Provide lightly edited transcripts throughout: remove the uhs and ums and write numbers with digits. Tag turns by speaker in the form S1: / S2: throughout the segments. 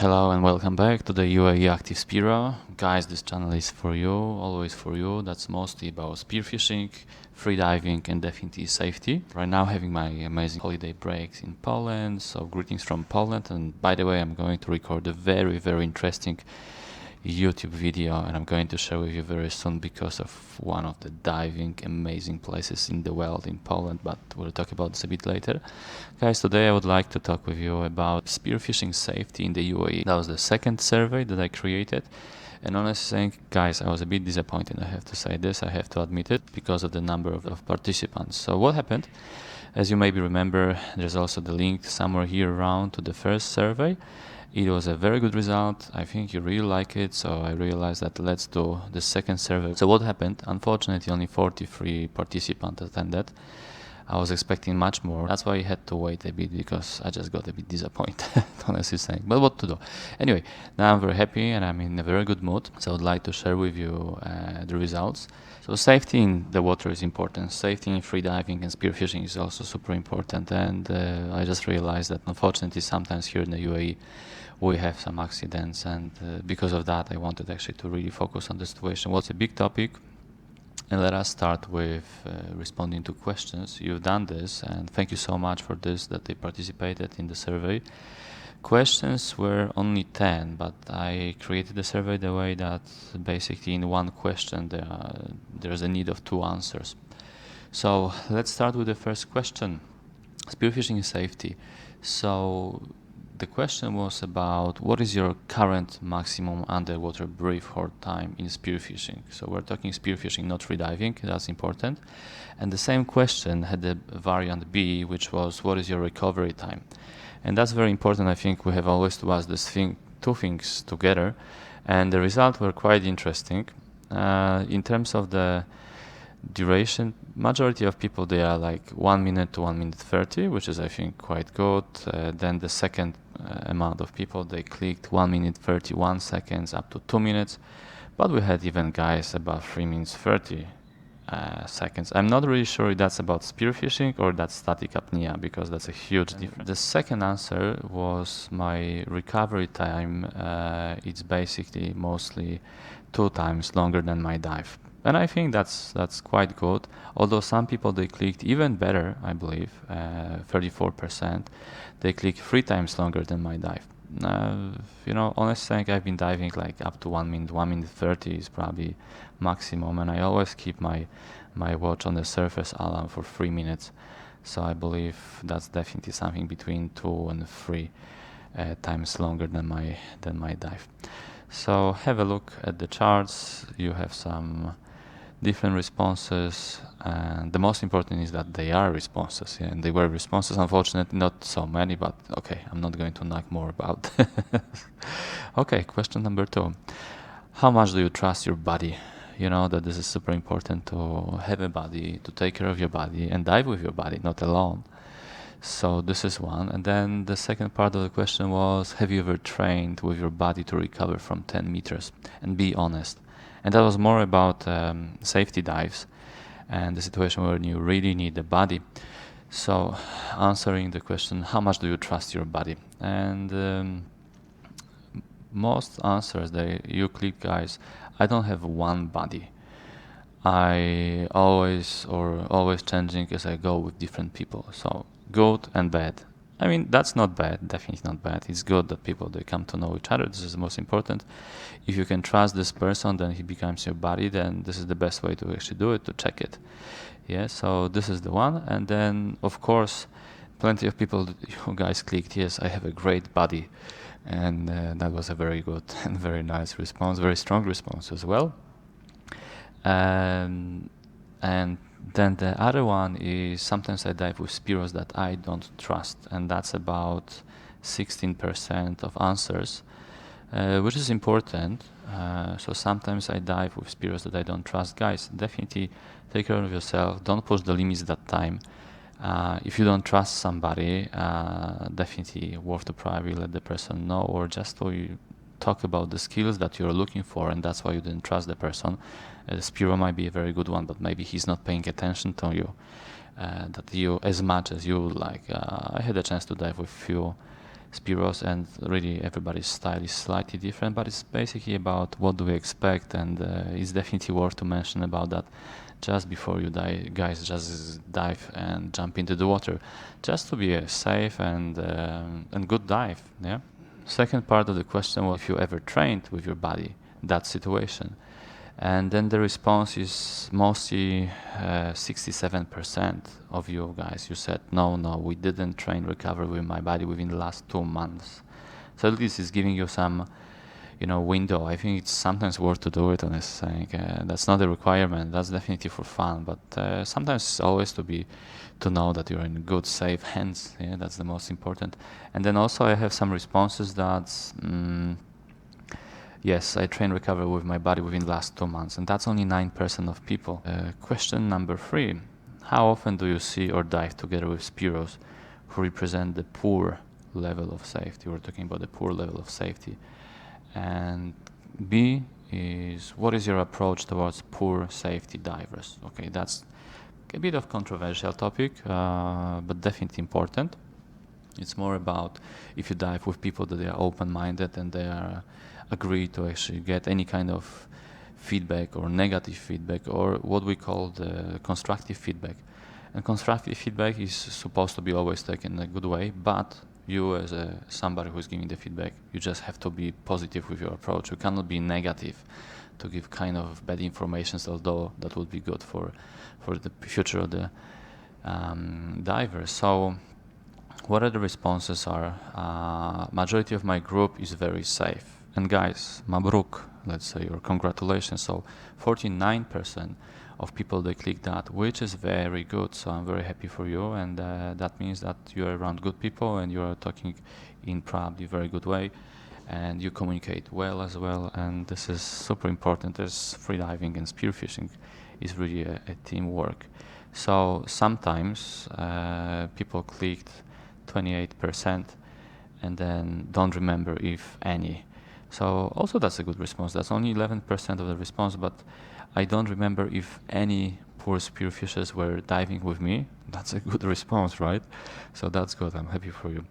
S1: Hello and welcome back to the UAEactiveSPEARO. Guys, this channel is for you, always for you. That's mostly about spearfishing, freediving and definitely safety. Right now having my amazing holiday breaks in Poland, so greetings from Poland. And by the way, I'm going to record a very interesting YouTube video and I'm going to share with you very soon because of one of the diving amazing places in the world in Poland, but we'll talk about this a bit later. Guys, today I would like to talk with you about spearfishing safety in the UAE. That was the second survey that I created, and honestly saying, guys, I was a bit disappointed. I have to say this, I have to admit it, because of the number of participants. So what happened? As you maybe remember, there's also the link somewhere here around to the first survey. It was a very good result. I think you really like it, so I realized that let's do the second survey. So what happened? Unfortunately, only 43 participants attended. I was expecting much more. That's why I had to wait a bit, because I just got a bit disappointed, honestly saying. But what to do? Anyway, now I'm very happy and I'm in a very good mood. So I'd like to share with you the results. So safety in the water is important. Safety in freediving and spearfishing is also super important. And I just realized that unfortunately sometimes here in the UAE we have some accidents, and because of that I wanted actually to really focus on the situation. What's a big topic? And let us start with responding to questions. You've done this, and thank you so much for this, that they participated in the survey. Questions were only 10, but I created the survey the way that basically in one question there's a need of 2 answers. So let's start with the first question. Spearfishing safety. So the question was about what is your current maximum underwater brief hold time in spearfishing. So we're talking spearfishing, not freediving, that's important. And the same question had the variant B, which was what is your recovery time. And that's very important. I think we have always to ask this two things together, and the results were quite interesting. In terms of the duration, majority of people, they are like 1 minute to 1 minute 30, which is I think quite good. Then the second amount of people, they clicked 1 minute 31 seconds up to 2 minutes, but we had even guys above 3 minutes 30 seconds. I'm not really sure if that's about spearfishing or that's static apnea, because that's a huge difference. The second answer was my recovery time. It's basically mostly 2 times longer than my dive. And I think that's quite good. Although some people, they clicked even better, I believe, 34%. They clicked 3 times longer than my dive. You know, honestly saying, I've been diving like up to 1 minute, 1 minute 30 is probably maximum, and I always keep my watch on the surface alarm for 3 minutes. So I believe that's definitely something between 2 and 3 times longer than my dive. So have a look at the charts. You have some different responses, and the most important is that they are responses, and they were responses. Unfortunately not so many, but okay, I'm not going to knock more about. Okay, question number 2. How much do you trust your body? You know that this is super important, to have a body, to take care of your body and dive with your body, not alone. So this is one. And then the second part of the question was, have you ever trained with your body to recover from 10 meters? And be honest. And that was more about safety dives and the situation where you really need the body. So answering the question, how much do you trust your body? And most answers, you click, guys, I don't have one body. I always changing as I go with different people. So good and bad. I mean, that's not bad, definitely not bad. It's good that people, they come to know each other. This is the most important. If you can trust this person, then he becomes your buddy, then this is the best way to actually do it, to check it. Yeah, so this is the one. And then, of course, plenty of people, you guys clicked, yes, I have a great buddy. And that was a very good and very nice response, very strong response as well. And then the other one is, sometimes I dive with spearos that I don't trust, and that's about 16% of answers, which is important. So sometimes I dive with spearos that I don't trust. Guys, definitely take care of yourself. Don't push the limits that time. If you don't trust somebody, definitely worth to probably let the person know, or just to talk about the skills that you're looking for, and that's why you didn't trust the person. SPEARO might be a very good one, but maybe he's not paying attention to you, that you as much as you would like. I had a chance to dive with few SPEAROs, and really everybody's style is slightly different, but it's basically about what do we expect, and it's definitely worth to mention about that just before you dive, guys. Just dive and jump into the water, just to be a safe and good dive. Yeah. Second part of the question was if you ever trained with your body that situation, and then the response is mostly 67% of you guys. You said no, we didn't train recovery with my body within the last 2 months. So at least it's giving you some, window. I think it's sometimes worth to do it, and it's saying that's not a requirement. That's definitely for fun, but sometimes it's always to know that you're in good, safe hands. Yeah, that's the most important. And then also I have some responses that yes, I train recovery with my body within the last 2 months, and that's only 9% of people. Question number 3: how often do you see or dive together with SPEAROs who represent the poor level of safety? We're talking about the poor level of safety. And B is, what is your approach towards poor safety divers? Okay, that's a bit of controversial topic, but definitely important. It's more about if you dive with people that they are open-minded and they are agree to actually get any kind of feedback or negative feedback, or what we call the constructive feedback. And constructive feedback is supposed to be always taken in a good way, but you as somebody who is giving the feedback, you just have to be positive with your approach. You cannot be negative to give kind of bad information, although that would be good for the future of the divers. So what are the responses are? Majority of my group is very safe. And guys, mabruk, let's say, or congratulations. So 49% of people, they click that, which is very good. So I'm very happy for you, and that means that you're around good people and you're talking in probably very good way, and you communicate well as well. And this is super important, as freediving and spearfishing is really a teamwork. So sometimes people clicked 28% and then don't remember if any. So also that's a good response. That's only 11% of the response, but I don't remember if any poor spearfishers were diving with me. That's a good response, right? So that's good. I'm happy for you.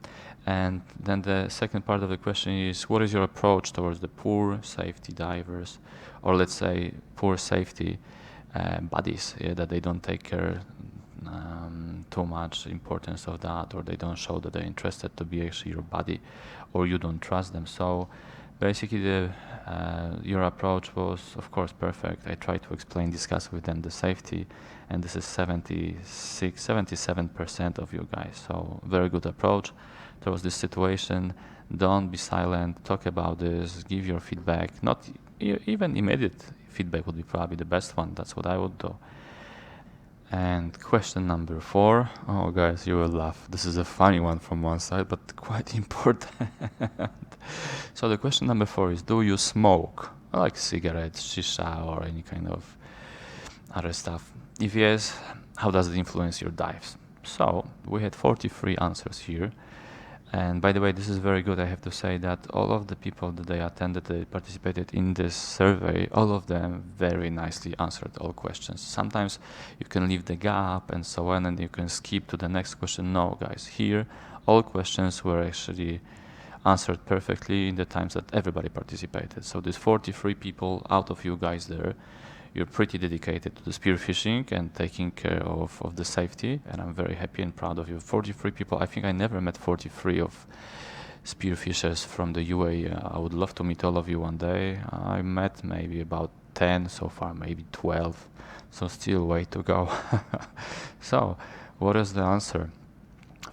S1: And then the second part of the question is, what is your approach towards the poor safety divers, or let's say poor safety buddies, that they don't take care too much importance of that, or they don't show that they're interested to be actually your buddy, or you don't trust them. So basically your approach was, of course, perfect. I tried to explain, discuss with them the safety, and this is 77% of you guys. So very good approach towards this situation. Don't be silent, talk about this, give your feedback. Not even immediate feedback would be probably the best one. That's what I would do. And question number 4. Oh guys, you will laugh. This is a funny one from one side, but quite important. So the question number 4 is, do you smoke? Like cigarettes, shisha, or any kind of other stuff? If yes, how does it influence your dives? So we had 43 answers here. And by the way, this is very good. I have to say that all of the people that they attended, they participated in this survey, all of them very nicely answered all questions. Sometimes you can leave the gap and so on, and you can skip to the next question. No, guys, here all questions were actually answered perfectly in the times that everybody participated. So these 43 people out of you guys there, you're pretty dedicated to the spearfishing and taking care of the safety, and I'm very happy and proud of you. 43 people. I think I never met 43 of spearfishers from the UAE. I would love to meet all of you one day. I met maybe about 10 so far, maybe 12, so still way to go. So what is the answer?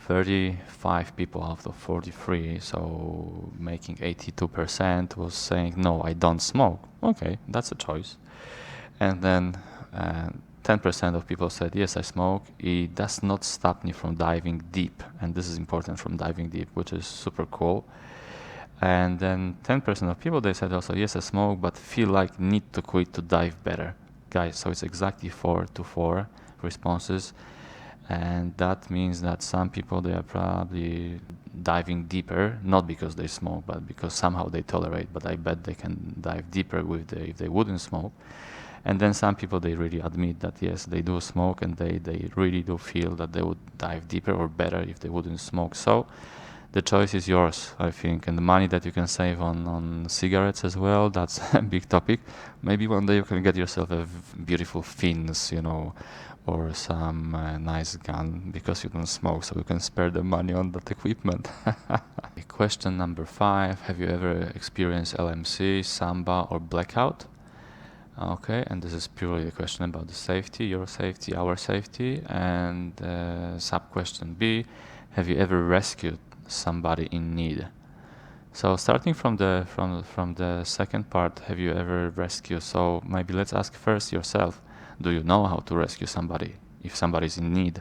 S1: 35 people out of 43, so making 82% was saying, no, I don't smoke. Okay, that's a choice. And then 10% of people said, yes, I smoke. It does not stop me from diving deep. And this is important, from diving deep, which is super cool. And then 10% of people, they said also, yes, I smoke, but feel like need to quit to dive better. Guys, so it's exactly 4 to 4 responses. And that means that some people, they are probably diving deeper, not because they smoke, but because somehow they tolerate. But I bet they can dive deeper with if they wouldn't smoke. And then some people, they really admit that yes, they do smoke, and they really do feel that they would dive deeper or better if they wouldn't smoke. So the choice is yours, I think, and the money that you can save on cigarettes as well, that's a big topic. Maybe one day you can get yourself a beautiful fins, you know, or some nice gun, because you don't smoke, so you can spare the money on that equipment. Question number 5, have you ever experienced LMC, Samba or blackout? Okay, and this is purely a question about the safety, your safety, our safety. And sub-question B, have you ever rescued somebody in need? So starting from the second part, have you ever rescued? So maybe let's ask first yourself, do you know how to rescue somebody if somebody is in need?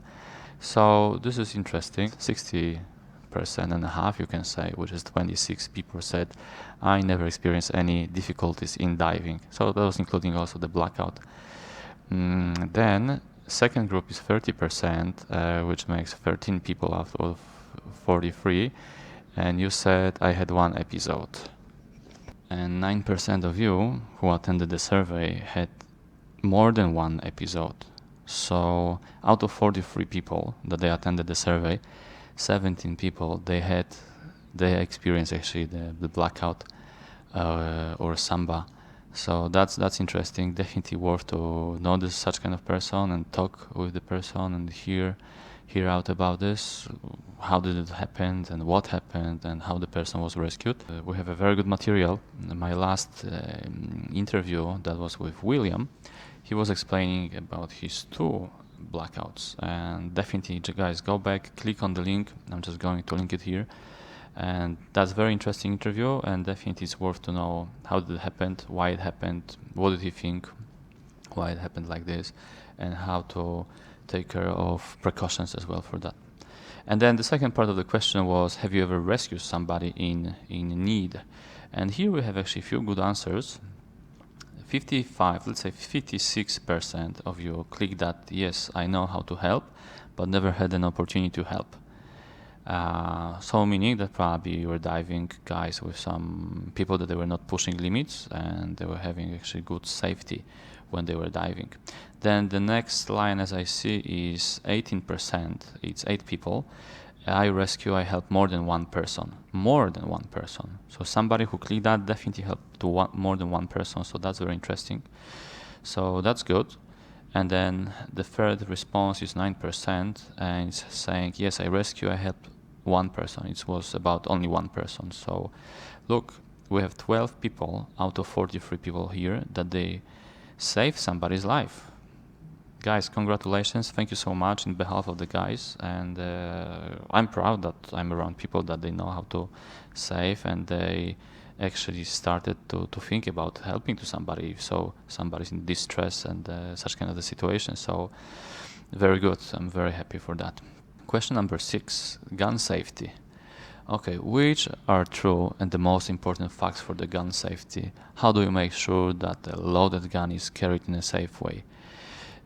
S1: So this is interesting. 60.5%, you can say, which is 26 people said, I never experienced any difficulties in diving. So that was including also the blackout. Then second group is 30%, which makes 13 people out of 43. And you said I had one episode. And 9% of you who attended the survey had more than one episode. So out of 43 people that they attended the survey, 17 people they experienced actually the blackout or Samba. So that's interesting. Definitely worth to know this such kind of person and talk with the person and hear out about this. How did it happen and what happened and how the person was rescued. We have a very good material. My last interview, that was with William, he was explaining about his 2 blackouts, and definitely guys, go back, click on the link. I'm just going to link it here, and that's a very interesting interview, and definitely it's worth to know how did it happen, why it happened, what did he think, why it happened like this, and how to take care of precautions as well for that. And then the second part of the question was, have you ever rescued somebody in need? And here we have actually a few good answers. 55, let's say 56% of you click that, yes, I know how to help, but never had an opportunity to help. So meaning that probably you were diving, guys, with some people that they were not pushing limits and they were having actually good safety when they were diving. Then the next line, as I see, is 18%. It's 8 people. I rescue, I help more than one person. More than one person. So somebody who clicked that definitely helped to more than one person. So that's very interesting. So that's good. And then the third response is 9%, and it's saying, yes, I rescue, I help one person. It was about only one person. So look, we have 12 people out of 43 people here that they saved somebody's life. Guys, congratulations, thank you so much in behalf of the guys, and I'm proud that I'm around people that they know how to save, and they actually started to think about helping to somebody, so somebody's in distress and such kind of the situation. So very good, I'm very happy for that. Question number 6, gun safety. Okay, which are true and the most important facts for the gun safety? How do you make sure that a loaded gun is carried in a safe way?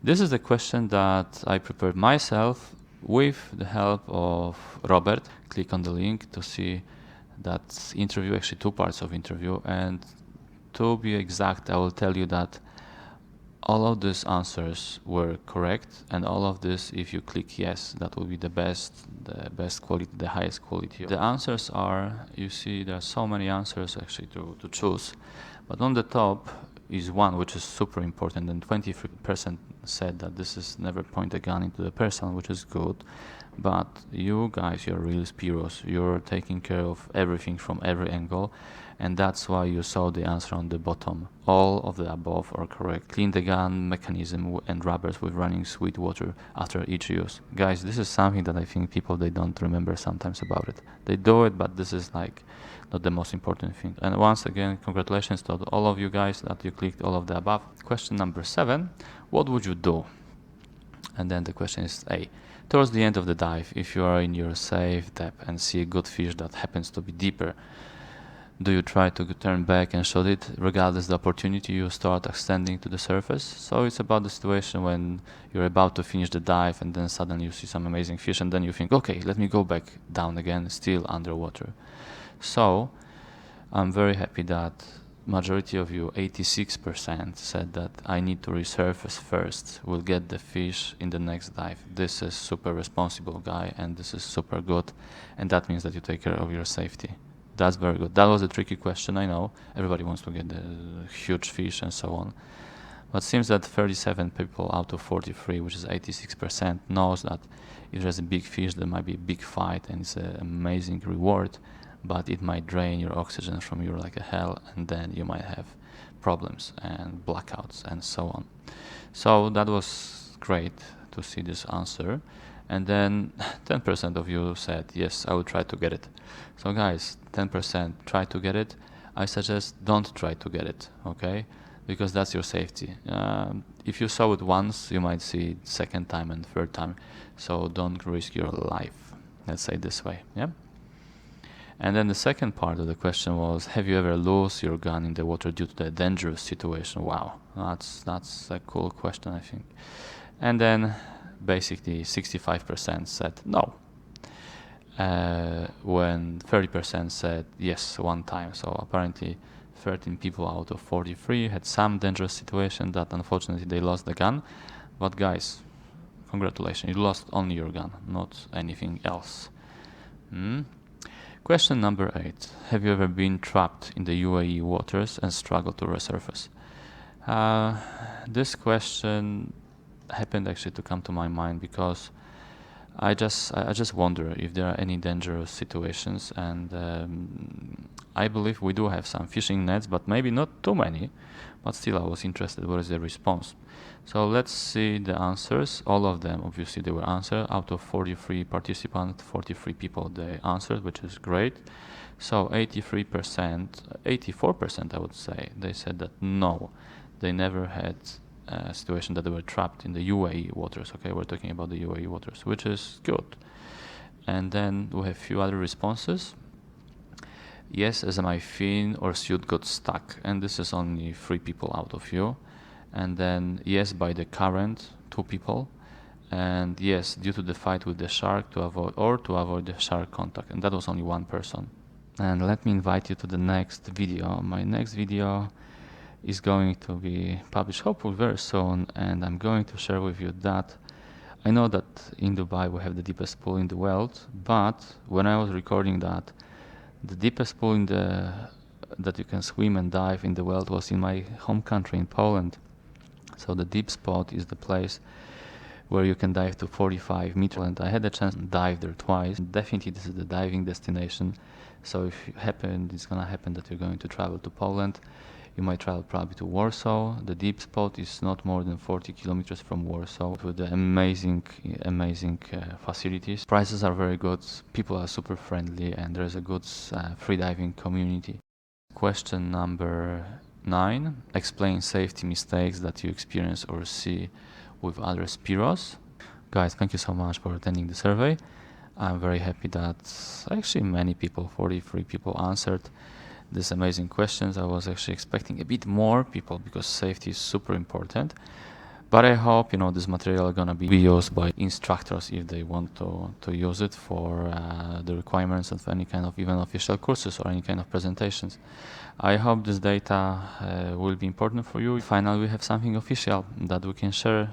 S1: This is the question that I prepared myself with the help of Robert. Click on the link to see that interview, actually 2 parts of interview, and to be exact, I will tell you that all of these answers were correct, and all of this, if you click yes, that will be the best quality, the highest quality. The answers are, you see there are so many answers actually to choose, but on the top is one which is super important, and 23% said that this is never point a gun into the person, which is good. But you guys, you're real spearos, you're taking care of everything from every angle, and that's why you saw the answer on the bottom. All of the above are correct. Clean the gun mechanism and rubbers with running sweet water after each use. Guys, this is something that I think people, they don't remember sometimes about it. They do it, but this is like not the most important thing. And once again, congratulations to all of you guys that you clicked all of the above. Question number 7, what would you do? And then the question is A. Towards the end of the dive, if you are in your safe depth and see a good fish that happens to be deeper, do you try to turn back and shoot it regardless the opportunity you start extending to the surface? So it's about the situation when you're about to finish the dive and then suddenly you see some amazing fish and then you think, okay, let me go back down again, still underwater. So I'm very happy that majority of you, 86%, said that I need to resurface first, will get the fish in the next dive. This is super responsible guy, and this is super good, and that means that you take care of your safety. That's very good. That was a tricky question, I know. Everybody wants to get the huge fish and so on. But it seems that 37 people out of 43, which is 86%, knows that if there's a big fish, there might be a big fight, and it's an amazing reward, but it might drain your oxygen from you like a hell, and then you might have problems and blackouts and so on. So that was great to see this answer. And then 10% of you said, yes, I will try to get it. So guys, 10% try to get it. I suggest don't try to get it, okay? Because that's your safety. If you saw it once, you might see it second time and third time. So don't risk your life, let's say this way, yeah? And then the second part of the question was, have you ever lost your gun in the water due to the dangerous situation? Wow, that's a cool question, I think. And then basically 65% said no, when 30% said yes one time. So apparently 13 people out of 43 had some dangerous situation that unfortunately they lost the gun. But guys, congratulations, you lost only your gun, not anything else. Question number 8. Have you ever been trapped in the UAE waters and struggled to resurface? This question happened actually to come to my mind because I just wonder if there are any dangerous situations, and I believe we do have some fishing nets, but maybe not too many. But still, I was interested what is the response. So let's see the answers. All of them, obviously, they were answered. Out of 43 participants, 43 people they answered, which is great. So 83%, 84% I would say, they said that no, they never had a situation that they were trapped in the UAE waters. Okay, we're talking about the UAE waters, which is good. And then we have a few other responses. Yes, as my fin or suit got stuck, and this is only 3 people out of you. And then yes, by the current, 2 people. And yes, due to the fight with the shark, to avoid the shark contact, and that was only 1 person. And let me invite you to the next video. My next video is going to be published hopefully very soon, and I'm going to share with you that I know that in Dubai we have the deepest pool in the world, but when I was recording that, the deepest pool that you can swim and dive in the world was in my home country, in Poland. So the deep spot is the place where you can dive to 45 meters, and I had a chance to dive there twice. Definitely this is the diving destination. So if it's gonna happen that you're going to travel to Poland, you might travel probably to Warsaw. The deep spot is not more than 40 kilometers from Warsaw, with the amazing facilities. Prices are very good, people are super friendly, and there's a good freediving community. Question number 9. Explain safety mistakes that you experience or see with other SPEAROs. Guys, thank you so much for attending the survey. I'm very happy that actually many people, 43 people, answered these amazing questions. I was actually expecting a bit more people because safety is super important. But I hope this material is gonna be used by instructors if they want to use it for the requirements of any kind of even official courses or any kind of presentations. I hope this data will be important for you. Finally, we have something official that we can share.